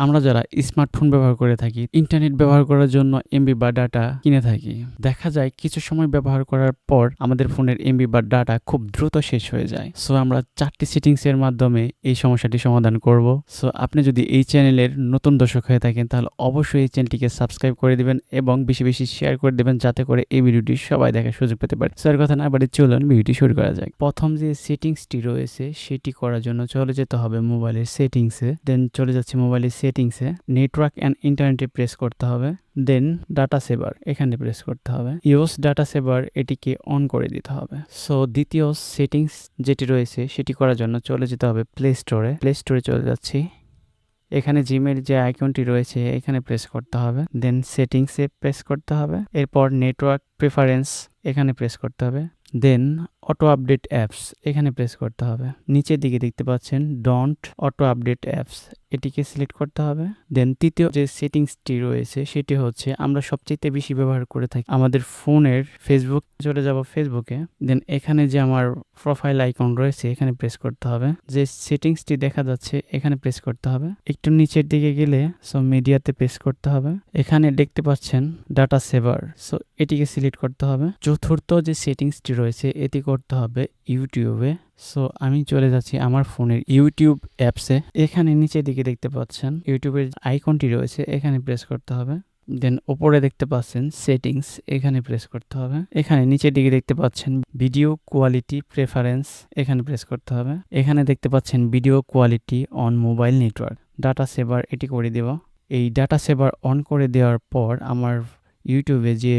আমরা যারা স্মার্টফোন ব্যবহার করে থাকি, ইন্টারনেট ব্যবহার করার জন্য এমবি বা ডাটা কিনে থাকি। দেখা যায় কিছু সময় ব্যবহার করার পর আমাদের ফোনের এমবি বা ডাটা খুব দ্রুত শেষ হয়ে যায়। সো আমরা 4টি সেটিংসের মাধ্যমে এই সমস্যাটি সমাধান করব। সো আপনি যদি এই চ্যানেলের নতুন দর্শক হয়ে থাকেন তাহলে অবশ্যই এই চ্যানেলটিকে সাবস্ক্রাইব করে দিবেন এবং বেশি বেশি শেয়ার করে দেবেন যাতে করে এই ভিডিওটি সবাই দেখার সুযোগ পেতে পারে। সো এর কথা না বাড়ি চলুন ভিডিওটি শুরু করা যাক। প্রথম যে সেটিংসটি রয়েছে সেটি করার জন্য চলে যেতে হবে মোবাইলের সেটিংসে। দেন চলে যাচ্ছে মোবাইলের সেটিংসে, নেটওয়ার্ক অ্যান্ড ইন্টারনেটে প্রেস করতে হবে। দেন ডাটা সেভার এখানে প্রেস করতে হবে। ইউজ ডাটা সেভার এটিকে অন করে দিতে হবে। সো দ্বিতীয় সেটিংস যেটি রয়েছে সেটি করার জন্য চলে যেতে হবে প্লে স্টোরে। প্লে স্টোরে চলে যাচ্ছি। এখানে জিমের যে আইকনটি রয়েছে এখানে প্রেস করতে হবে। দেন সেটিংসে প্রেস করতে হবে। এরপর নেটওয়ার্ক প্রেফারেন্স এখানে প্রেস করতে হবে। দেন অটো আপডেট অ্যাপস এখানে প্রেস করতে হবে। নিচের দিকে দেখতে পাচ্ছেন ডোন্ট অটো আপডেট অ্যাপস, এটিকে সিলেক্ট করতে হবে। দেন তৃতীয় যে সেটিংসটি রয়েছে সেটি হচ্ছে আমরা সবচেয়ে বেশি ব্যবহার করে থাকি আমাদের ফোনের ফেসবুক। চলে যাব ফেসবুকে। দেন এখানে যে আমার প্রোফাইল আইকন রয়েছে এখানে প্রেস করতে হবে। যে সেটিংসটি দেখা যাচ্ছে এখানে প্রেস করতে হবে। একটু নিচের দিকে গেলে সো মিডিয়াতে প্রেস করতে হবে। এখানে দেখতে পাচ্ছেন ডাটা সেভার, সো এটিকে সিলেক্ট করতে হবে। চতুর্থ যে সেটিংসটি রয়েছে এটি করতে হবে ইউটিউবে। সো আমি চলে যাচ্ছি আমার ফোনের ইউটিউব অ্যাপসে। এখানে নিচের দিকে দেখতে পাচ্ছেন ইউটিউবের আইকনটি রয়েছে এখানে প্রেস করতে হবে। দেন ওপরে দেখতে পাচ্ছেন সেটিংস এখানে প্রেস করতে হবে। এখানে নিচের দিকে দেখতে পাচ্ছেন ভিডিও কোয়ালিটি প্রেফারেন্স এখানে প্রেস করতে হবে। এখানে দেখতে পাচ্ছেন video quality on mobile network, data saver এটি করে দেব। এই ডাটা সেভার অন করে দেওয়ার পর আমার ইউটিউবে যে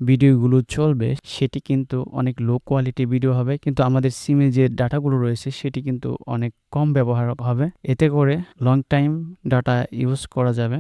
ভিডিওগুলো চলবে সেটি কিন্তু অনেক লো কোয়ালিটি ভিডিও হবে, কিন্তু আমাদের সিমে যে ডাটাগুলো রয়েছে সেটি কিন্তু অনেক কম ব্যবহার হবে। এতে করে লং টাইম ডাটা ইউজ করা যাবে।